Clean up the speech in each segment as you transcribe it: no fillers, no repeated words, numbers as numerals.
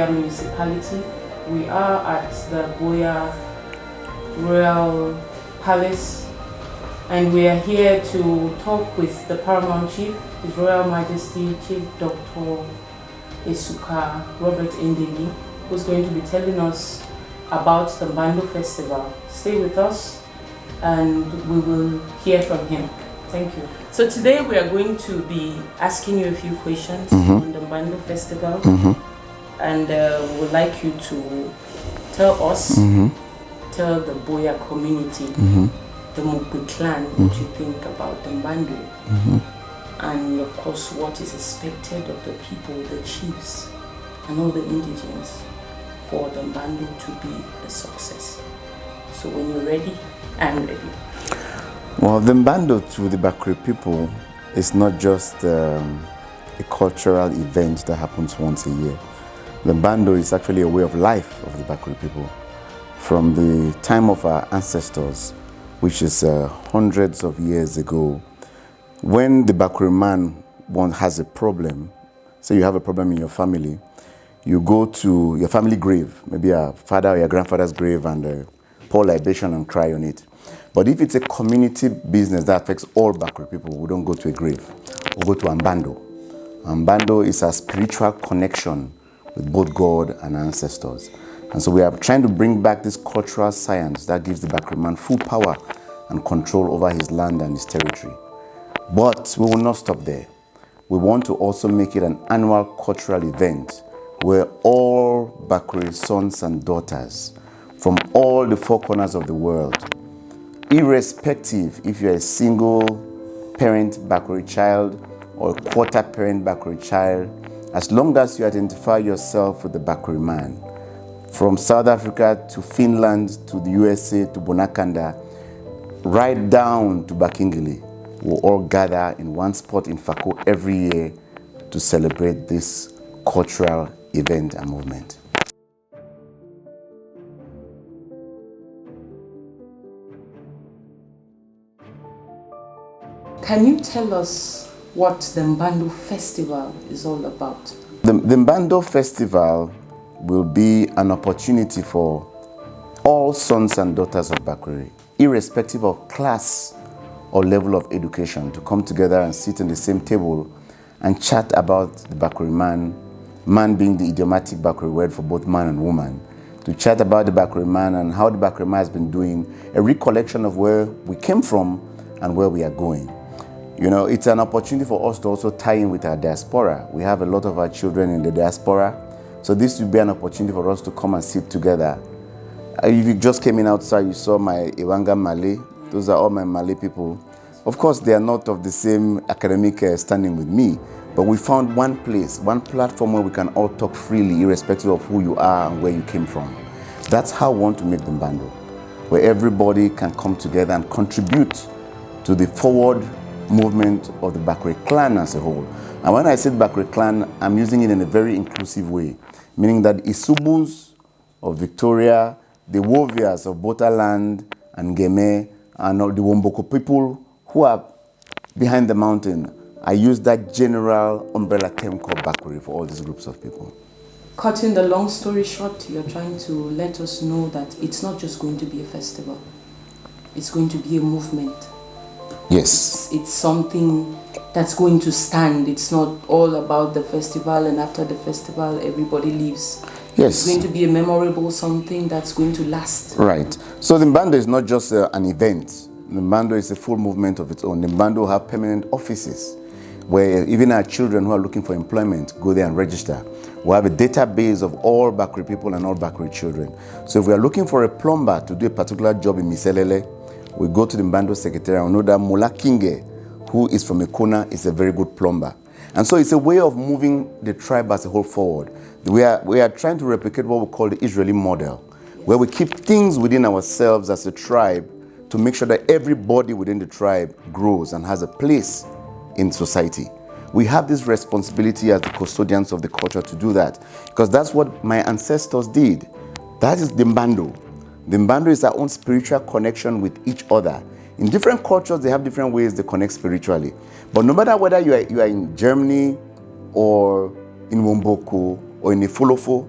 Boya municipality. We are at the Boya Royal Palace, and we are here to talk with the Paramount Chief, His Royal Majesty Chief Dr. Esuka Robert Ndegi, who's going to be telling us about the MBando Festival. Stay with us and we will hear from him. Thank you. So today we are going to be asking you a few questions on the MBando Festival, and we would like you to tell us, tell the Boya community, the Mukwe clan, what you think about the MBando, and of course what is expected of the people, the chiefs, and all the indigents for the MBando to be a success. So when you're ready, I'm ready. Well, the MBando to the Bakri people is not just a cultural event that happens once a year. The MBando is actually a way of life of the Bakri people. From the time of our ancestors, which is hundreds of years ago, when the Bakri man has a problem, say you have a problem in your family, you go to your family grave, maybe your father or your grandfather's grave, and pour libation and cry on it. But if it's a community business that affects all Bakri people, we don't go to a grave. We go to Mbando. Mbando is a spiritual connection with both God and ancestors. And so we are trying to bring back this cultural science that gives the Bakri man full power and control over his land and his territory. But we will not stop there. We want to also make it an annual cultural event where all Bakri sons and daughters from all the four corners of the world, irrespective if you're a single parent Bakri child or a quarter parent Bakri child, as long as you identify yourself with the Bakri man, from South Africa to Finland to the USA to Bonakanda, right down to Bakingili, we'll all gather in one spot in FAKO every year to celebrate this cultural event and movement. Can you tell us what the MBando Festival is all about? The MBando Festival will be an opportunity for all sons and daughters of Bakri, irrespective of class or level of education, to come together and sit on the same table and chat about the Bakri man, man being the idiomatic Bakri word for both man and woman, to chat about the Bakri man and how the Bakri man has been doing, a recollection of where we came from and where we are going. You know, it's an opportunity for us to also tie in with our diaspora. We have a lot of our children in the diaspora, so this will be an opportunity for us to come and sit together. If you just came in outside, you saw my Iwanga Malay. Those are all my Malay people. Of course, they are not of the same academic standing with me, but we found one place, one platform where we can all talk freely, irrespective of who you are and where you came from. That's how we want to make the MBando, where everybody can come together and contribute to the forward movement of the Bakri clan as a whole. And when I say Bakri clan, I'm using it in a very inclusive way, meaning that Isubus of Victoria, the Wovias of Botaland and Geme, and the Womboko people who are behind the mountain, I use that general umbrella term called Bakri for all these groups of people. Cutting the long story short, you're trying to let us know that it's not just going to be a festival. It's going to be a movement. Yes. It's something that's going to stand. It's not all about the festival and after the festival everybody leaves. Yes. It's going to be a memorable something that's going to last. Right. So the MBando is not just an event. The MBando is a full movement of its own. The MBando have permanent offices where even our children who are looking for employment go there and register. We have a database of all Bakri people and all Bakri children. So if we are looking for a plumber to do a particular job in Miselele, we go to the MBando secretariat and know that Mula Kinge, who is from Ekona, is a very good plumber. And so it's a way of moving the tribe as a whole forward. We are trying to replicate what we call the Israeli model, where we keep things within ourselves as a tribe to make sure that everybody within the tribe grows and has a place in society. We have this responsibility as the custodians of the culture to do that, because that's what my ancestors did. That is the MBando. The MBando is our own spiritual connection with each other. In different cultures, they have different ways they connect spiritually. But no matter whether you are in Germany or in Womboko or in Ifolofo,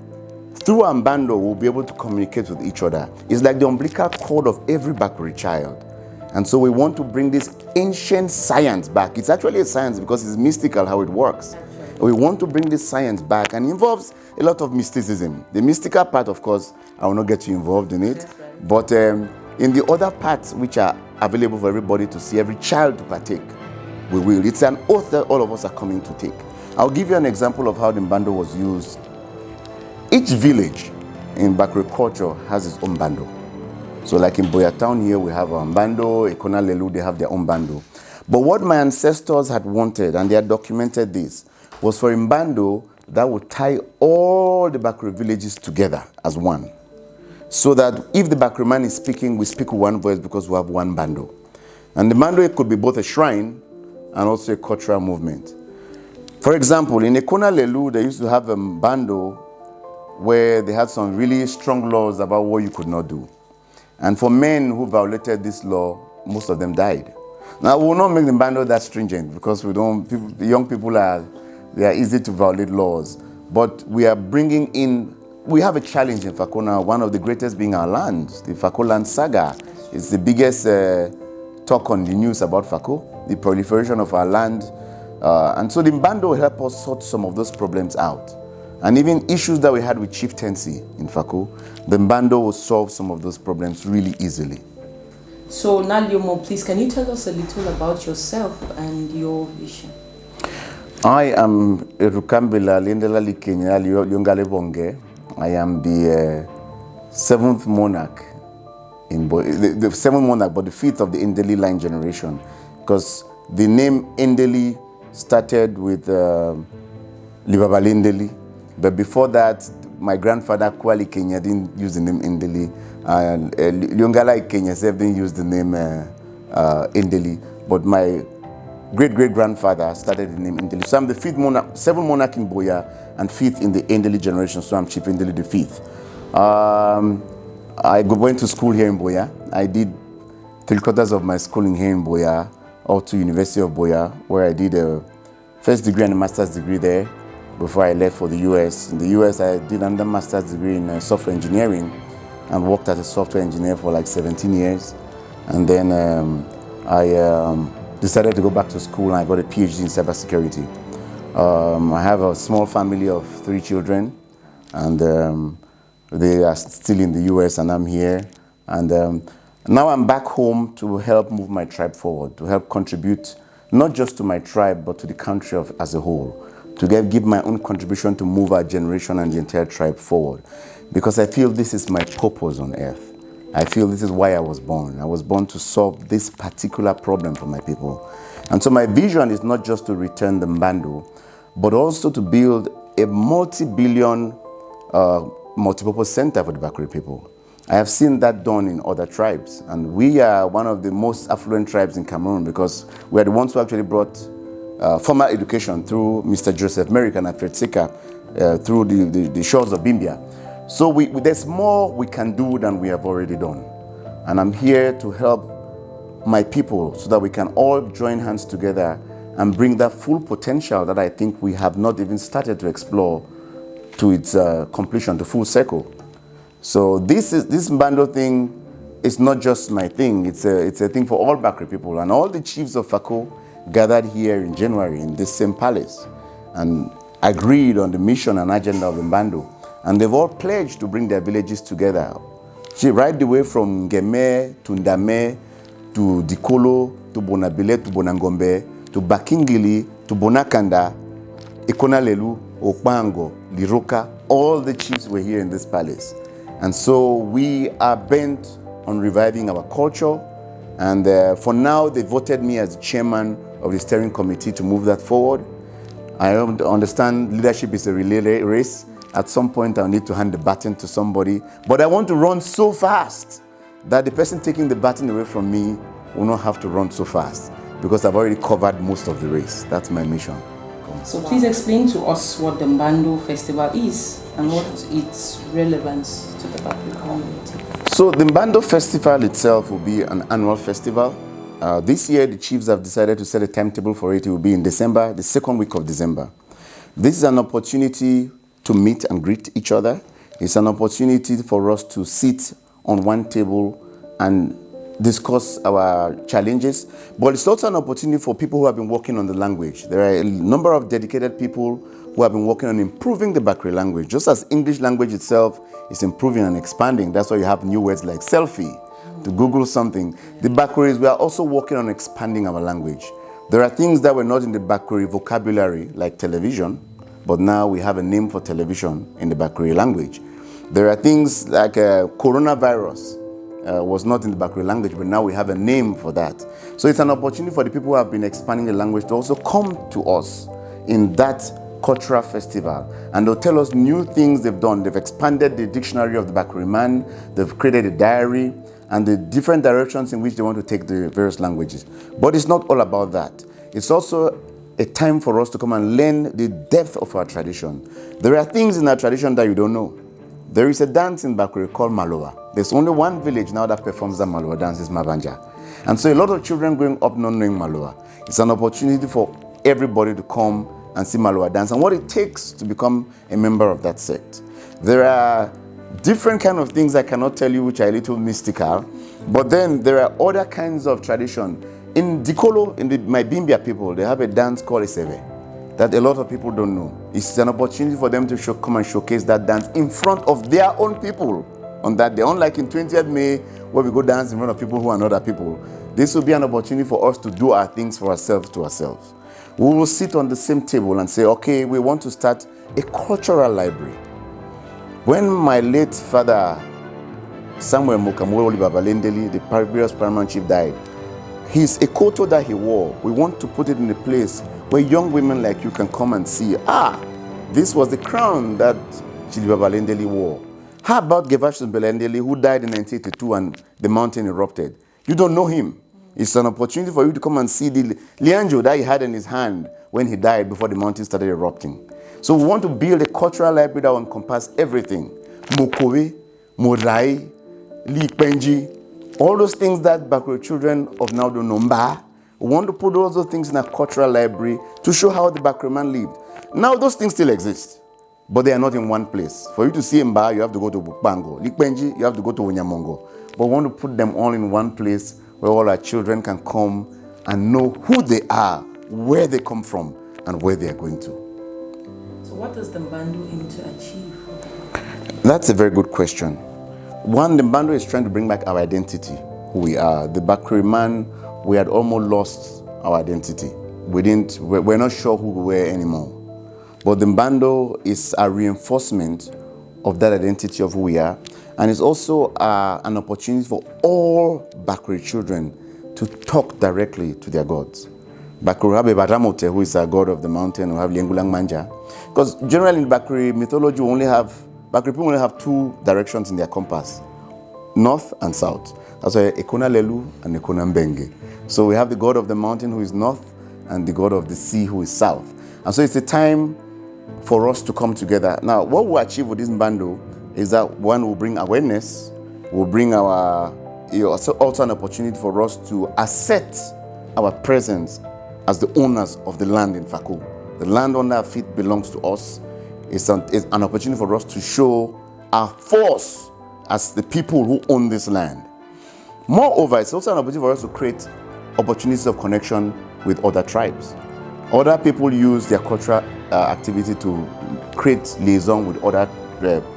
through Mbando, we'll be able to communicate with each other. It's like the umbilical cord of every Bakuri child. And so we want to bring this ancient science back. It's actually a science because it's mystical how it works. We want to bring this science back, and it involves a lot of mysticism. The mystical part, of course, I will not get you involved in it. Right. But in the other parts, which are available for everybody to see, every child to partake, we will. It's an oath that all of us are coming to take. I'll give you an example of how the Mbandu was used. Each village in Bakri culture has its own Mbandu. So like in Boya town here, we have our Mbandu, Ekona Lelu, they have their own Mbandu. But what my ancestors had wanted, and they had documented this, was for Mbandu that would tie all the Bakri villages together as one. So that if the Bakri man is speaking, we speak with one voice because we have one Mbandu. And the Mbandu could be both a shrine and also a cultural movement. For example, in Ekona Lelu, they used to have a Mbandu where they had some really strong laws about what you could not do. And for men who violated this law, most of them died. Now, we will not make the Mbandu that stringent because young people they are easy to violate laws. But we are bringing in, we have a challenge in FAKO now, one of the greatest being our land. The FAKO land saga is the biggest talk on the news about FAKO, the proliferation of our land. And so the Mbandu will help us sort some of those problems out. And even issues that we had with chieftaincy in FAKO, the Mbandu will solve some of those problems really easily. So Naliomo, please, can you tell us a little about yourself and your vision? I am Rukambila Lindela Likenya Lyongale Bonge. I am the seventh monarch the seventh monarch, but the fifth of the Ndeli line generation, because the name Ndeli started with Libaba Ndeli, but before that, my grandfather Kwali Kenya didn't use the name Ndeli, and Lyongala Kenya didn't use the name Ndeli, but my great-great-grandfather started the name Ndeli. So I'm the fifth monarch, seventh monarch in Boya, and fifth in the Ndeli generation, so I'm Chief Ndeli the fifth. I went to school here in Boya. I did 3/4 of my schooling here in Boya, up to University of Boya, where I did a first degree and a master's degree there before I left for the US. In the US, I did another master's degree in software engineering and worked as a software engineer for like 17 years. And then I decided to go back to school, and I got a PhD in cybersecurity. I have a small family of 3 children, and they are still in the US, and I'm here. And now I'm back home to help move my tribe forward, to help contribute not just to my tribe, but to the country as a whole, to give my own contribution to move our generation and the entire tribe forward. Because I feel this is my purpose on earth. I feel this is why I was born. I was born to solve this particular problem for my people. And so my vision is not just to return the Mbandu, but also to build a multi-billion multipurpose center for the Bakri people. I have seen that done in other tribes, and we are one of the most affluent tribes in Cameroon because we are the ones who actually brought formal education through Mr. Joseph Merrick and Alfred Sika through the shores of Bimbia. So there's more we can do than we have already done. And I'm here to help my people so that we can all join hands together and bring that full potential that I think we have not even started to explore to its completion, to full circle. So this Mbandu thing is not just my thing, it's a thing for all Bakri people. And all the chiefs of FAKO gathered here in January in this same palace and agreed on the mission and agenda of the Mbandu. And they've all pledged to bring their villages together. See, right the way from Ngeme to Ndame to Dikolo to Bonabile to Bonangombe to Bakingili to Bonakanda, Ikonalelu, Okpango, Liroka, all the chiefs were here in this palace. And so we are bent on reviving our culture. And for now, they voted me as chairman of the steering committee to move that forward. I understand leadership is a relay race. At some point, I'll need to hand the baton to somebody. But I want to run so fast that the person taking the baton away from me will not have to run so fast because I've already covered most of the race. That's my mission. So please explain to us what the MBando Festival is and what its relevance to the Bakri community. So the MBando Festival itself will be an annual festival. This year, the chiefs have decided to set a timetable for it. It will be in December, the second week of December. This is an opportunity to meet and greet each other. It's an opportunity for us to sit on one table and discuss our challenges, but it's also an opportunity for people who have been working on the language. There are a number of dedicated people who have been working on improving the Bakri language. Just as English language itself is improving and expanding, that's why you have new words like selfie, to Google something. The Bakris, we are also working on expanding our language. There are things that were not in the Bakri vocabulary, like television, but now we have a name for television in the Bakri language. There are things like coronavirus. Was not in the Bakri language, but now we have a name for that. So it's an opportunity for the people who have been expanding the language to also come to us in that cultural festival. And they'll tell us new things they've done. They've expanded the dictionary of the Bakri man, they've created a diary, and the different directions in which they want to take the various languages. But it's not all about that. It's also a time for us to come and learn the depth of our tradition. There are things in our tradition that you don't know. There is a dance in Bakri called Maloa. There's only one village now that performs that Maloa dance, is Mabanja. And so a lot of children growing up not knowing Maloa. It's an opportunity for everybody to come and see Maloa dance and what it takes to become a member of that sect. There are different kind of things I cannot tell you which are a little mystical, but then there are other kinds of tradition. In Dikolo, in the Maibimbia people, they have a dance called Eseve that a lot of people don't know. It's an opportunity for them to come and showcase that dance in front of their own people on that day. Unlike in 20th May, where we go dance in front of people who are not our people, this will be an opportunity for us to do our things for ourselves to ourselves. We will sit on the same table and say, okay, we want to start a cultural library. When my late father, Samuel Mokamoro Babalendeli, the previous paramount chief, died, his ekoto that he wore, we want to put it in a place where young women like you can come and see, this was the crown that Chidi Babalendeli wore. How about Gevashus Belendeli, who died in 1982 and the mountain erupted? You don't know him. It's an opportunity for you to come and see the lianjo that he had in his hand when he died before the mountain started erupting. So we want to build a cultural library that will encompass everything. Mokowe, Morai, Likpenji, all those things that Bakri children of now don't know. Mba. We want to put all those things in a cultural library to show how the Bakri man lived. Now those things still exist, but they are not in one place. For you to see Mba, you have to go to Bukbango. Likpenji, you have to go to Onyamongo. But we want to put them all in one place where all our children can come and know who they are, where they come from, and where they are going to. So what does the Mbandu aim to achieve? That's a very good question. One, the Mbandu is trying to bring back our identity, who we are. The Bakri man, we had almost lost our identity. We're not sure who we were anymore. But the Mbandu is a reinforcement of that identity of who we are. And it's also an opportunity for all Bakri children to talk directly to their gods. Bakri have Baramote, who is a god of the mountain, we have Liengulang Manja. Because generally in Bakri mythology, Bakri people only have two directions in their compass, north and south. That's why Ekona Lelu and Ekona Mbenge. So we have the god of the mountain who is north and the god of the sea who is south. And so it's a time for us to come together. Now, what we achieve with this Mbandu is that one will bring awareness, will bring our, also an opportunity for us to assert our presence as the owners of the land in FAKO. The land under our feet belongs to us. It's an opportunity for us to show our force as the people who own this land. Moreover, it's also an opportunity for us to create opportunities of connection with other tribes. Other people use their cultural activity to create liaison with other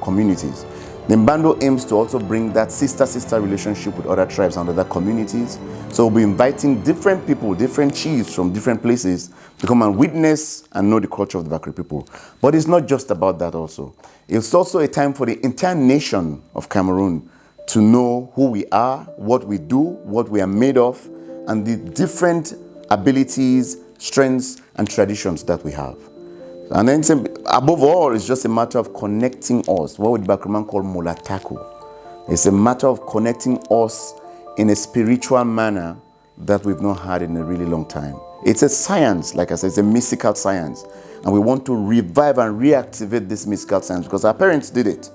communities. The Mbandu aims to also bring that sister-sister relationship with other tribes and other communities. So we'll be inviting different people, different chiefs from different places to come and witness and know the culture of the Bakri people. But it's not just about that also. It's also a time for the entire nation of Cameroon to know who we are, what we do, what we are made of, and the different abilities, strengths, and traditions that we have. And then above all, it's just a matter of connecting us, what would Bakriman call Mulataku. It's a matter of connecting us in a spiritual manner that we've not had in a really long time. It's a science, like I said, it's a mystical science. And we want to revive and reactivate this mystical science because our parents did it.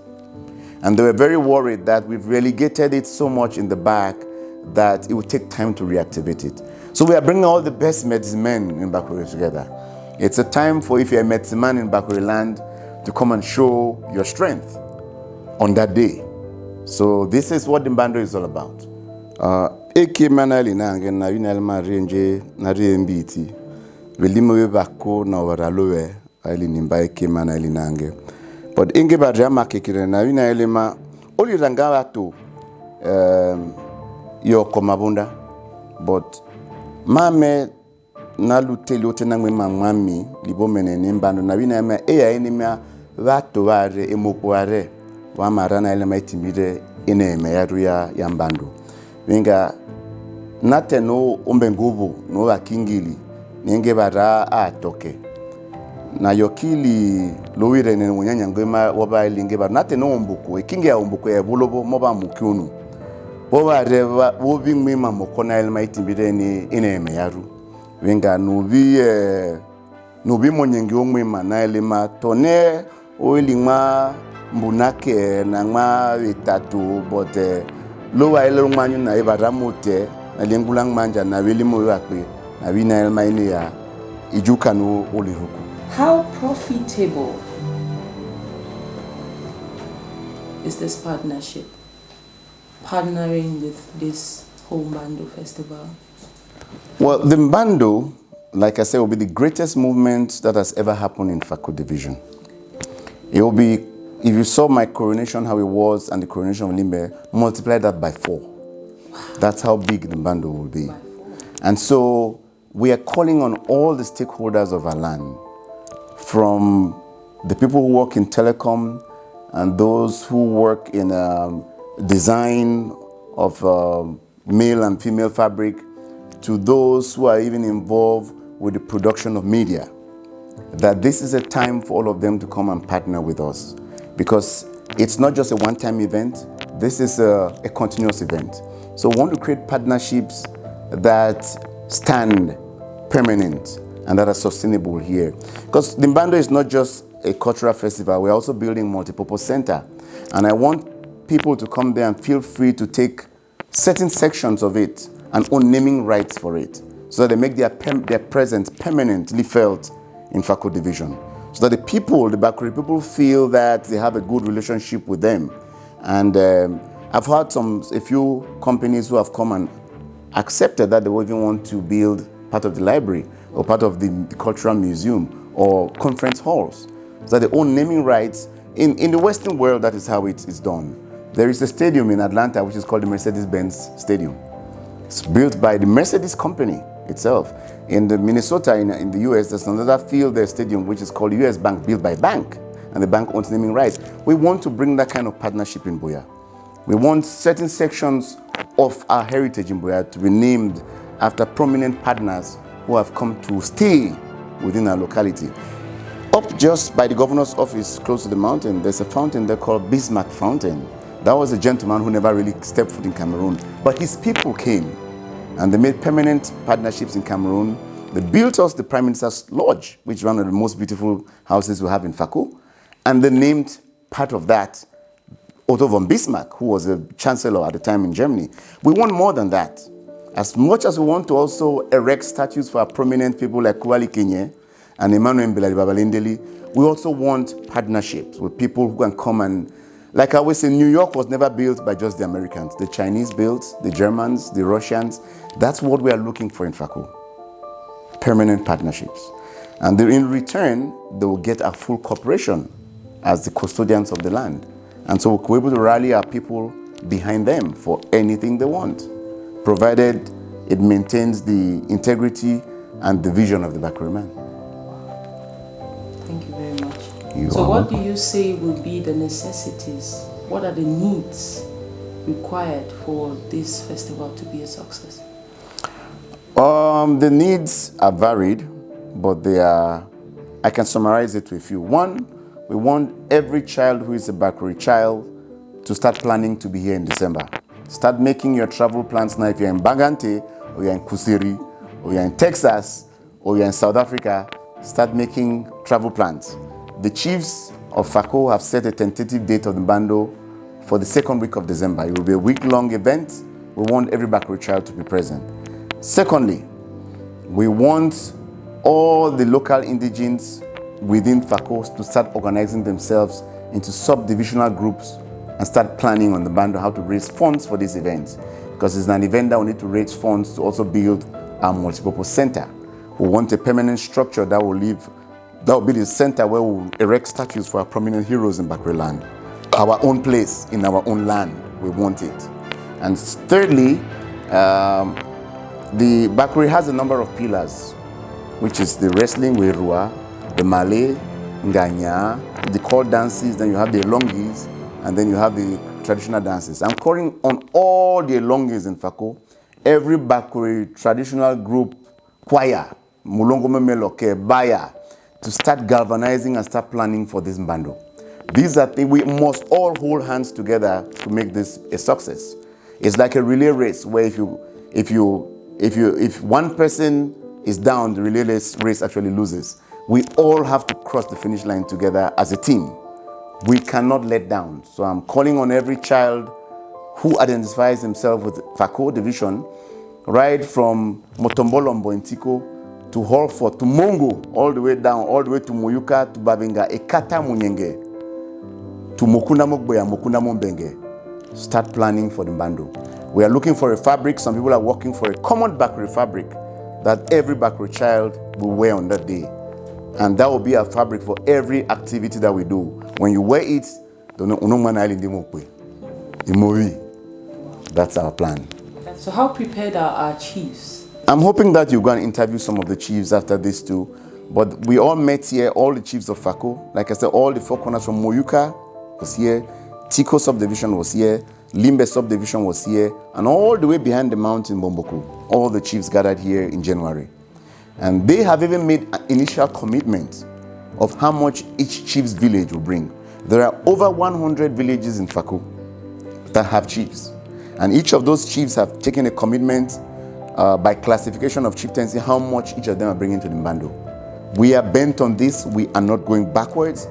And they were very worried that we've relegated it so much in the back that it would take time to reactivate it. So we are bringing all the best medicine men in Bakri together. It's a time for, if you're a medicine man in Bakri land, to come and show your strength. on that day. So this is what the Mbandu is all about. Eke manali na nge na yunel marinje na riembiti. Velimo webako na waralowe ali nimba eke manali na nge. But inge barama kekire na yunel ma oli rangawa tu yo komabunda. But mame na lutelote na ngwe mamami libo menene Mbandu na yunel ma eya enima watu ware emokware wa marana ele maitimire ine meyaru ya Mbandu. Winga nate no umbengubu no wakingili ninge bara atoke na yokili lowire ne munyanya ngema waba linge bara nate no umbuku ekinge ya umbuku ya bulobo moba mukyunu boba reva wobi ngwima mokona ele maitimbire ni ine meyaru winga nubi monyengi ongwima na ele ma tone oilingma mbunake na ngma vitatu bote lowa ele manyu na ibaramote na lengulang manja na welimo yakwe na wina el maine ya ijuka no oliruku. How profitable is this partnership? Partnering with this whole Mbandu Festival? Well, the Mbandu, like I said, will be the greatest movement that has ever happened in FAKO division. It will be, if you saw my coronation, how it was, and the coronation of Limbe, multiply that by 4. That's how big the Mbandu will be. And so we are calling on all the stakeholders of our land, from the people who work in telecom and those who work in design of male and female fabric, to those who are even involved with the production of media, that this is a time for all of them to come and partner with us. Because it's not just a one-time event, this is a continuous event. So we want to create partnerships that stand permanent and that are sustainable here. Because the Mbandu is not just a cultural festival, we're also building a multipurpose center. And I want people to come there and feel free to take certain sections of it and own naming rights for it, so that they make their presence permanently felt in FAKO division. So that the people, the Bakuri people, feel that they have a good relationship with them. And I've heard a few companies who have come and accepted that they would even want to build part of the library or part of the cultural museum or conference halls. So that they own naming rights. In the Western world, that is how it's done. There is a stadium in Atlanta which is called the Mercedes-Benz Stadium. It's built by the Mercedes company itself. In the Minnesota, in the US, there's another field there, stadium, which is called US Bank, built by bank, and the bank owns naming rights. We want to bring that kind of partnership in Buea. We want certain sections of our heritage in Buea to be named after prominent partners who have come to stay within our locality. Up just by the governor's office, close to the mountain, there's a fountain there called Bismarck Fountain. That was a gentleman who never really stepped foot in Cameroon, but his people came and they made permanent partnerships in Cameroon. They built us the Prime Minister's Lodge, which is one of the most beautiful houses we have in FAKO, and they named part of that Otto von Bismarck, who was a chancellor at the time in Germany. We want more than that. As much as we want to also erect statues for our prominent people like Kuali Kenye and Emmanuel Mbelali Babalindeli, we also want partnerships with people who can come and, like I always say, New York was never built by just the Americans. The Chinese built, the Germans, the Russians. That's what we are looking for in FAKO. Permanent partnerships. And in return, they will get our full cooperation as the custodians of the land. And so we're able to rally our people behind them for anything they want, provided it maintains the integrity and the vision of the Bakuri man. Thank you very much. So what do you say will be the necessities? What are the needs required for this festival to be a success? The needs are varied, but I can summarize it to a few. One, we want every child who is a Bakuri child to start planning to be here in December. Start making your travel plans now. If you're in Bagante, or you're in Kusiri, or you're in Texas, or you're in South Africa, start making travel plans. The chiefs of FAKO have set a tentative date of the Mbandu for the second week of December. It will be a week-long event. We want every Bakuri child to be present. Secondly, we want all the local indigenes within FAKO to start organizing themselves into subdivisional groups and start planning on the Mbandu how to raise funds for this event. Because it's an event that we need to raise funds to also build a multipurpose center. We want a permanent structure that will be the center where we will erect statues for our prominent heroes in Bakri land. Our own place in our own land, we want it. And thirdly, the Bakri has a number of pillars, which is the wrestling, Werua, the Malay, Nganya, the core dances, then you have the Elongis, and then you have the traditional dances. I'm calling on all the Elongis in FAKO, every Bakri traditional group, choir, Mulongo Memeloke, Baya, to start galvanizing and start planning for this Mbandu. These are things we must all hold hands together to make this a success. It's like a relay race where if one person is down, the relay race actually loses. We all have to cross the finish line together as a team. We cannot let down. So I'm calling on every child who identifies himself with FAKO division, right from Motombolombo in Tiko to Holford, to Mongo, all the way down, all the way to Moyuka, to Babinga, Ekata Munyenge, to Mokuna Mokboya, Mokuna Mombenge. Start planning for the Mbandu. We are looking for a fabric. Some people are working for a common Bakri fabric that every Bakri child will wear on that day. And that will be a fabric for every activity that we do. When you wear it, that's our plan. So how prepared are our chiefs? I'm hoping that you're going to interview some of the chiefs after this too. But we all met here, all the chiefs of FAKO. Like I said, all the four corners from Moyuka was here, Tiko subdivision was here, Limbe subdivision was here, and all the way behind the mountain, Bomboku. All the chiefs gathered here in January. And they have even made an initial commitment of how much each chief's village will bring. There are over 100 villages in FAKO that have chiefs. And each of those chiefs have taken a commitment by classification of chieftaincy, how much each of them are bringing to the Mbandu. We are bent on this. We are not going backwards.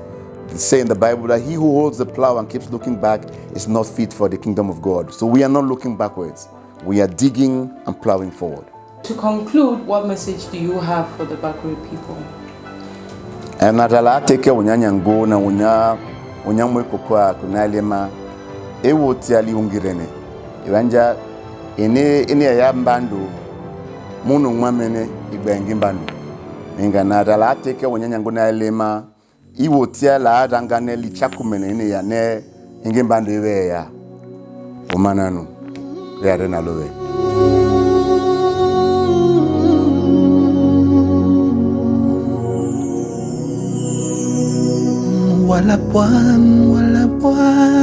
They say in the Bible that he who holds the plow and keeps looking back is not fit for the kingdom of God. So we are not looking backwards. We are digging and plowing forward. To conclude, what message do you have for the Bakri people? Natala teke unyanyango na unyamwe kokwa kunalema ewoti ali ungirene. Iwanja ene ya Mbandu munu mwamene igbengi Mbandu. Inga natala teke unyanyango na elema iwoti ala adangane lichakumene ene ya ne inge Mbandu iwe ya umananu ya rena lowe. Wala buwan, wala buwan.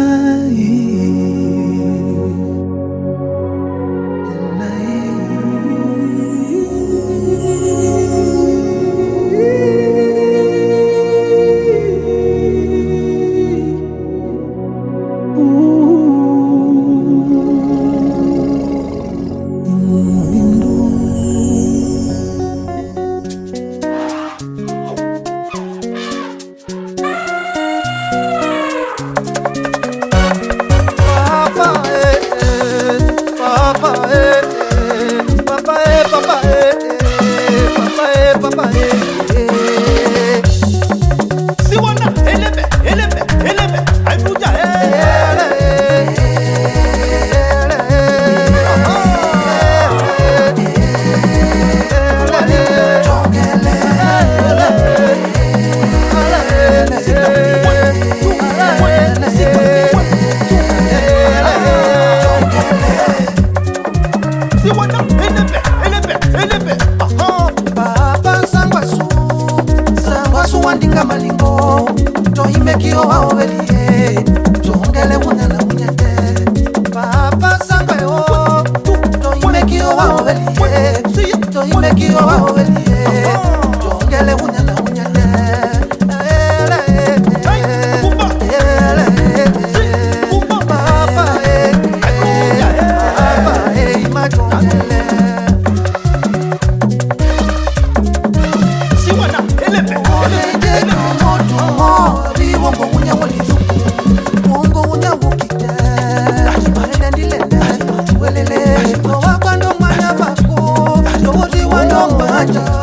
Wanda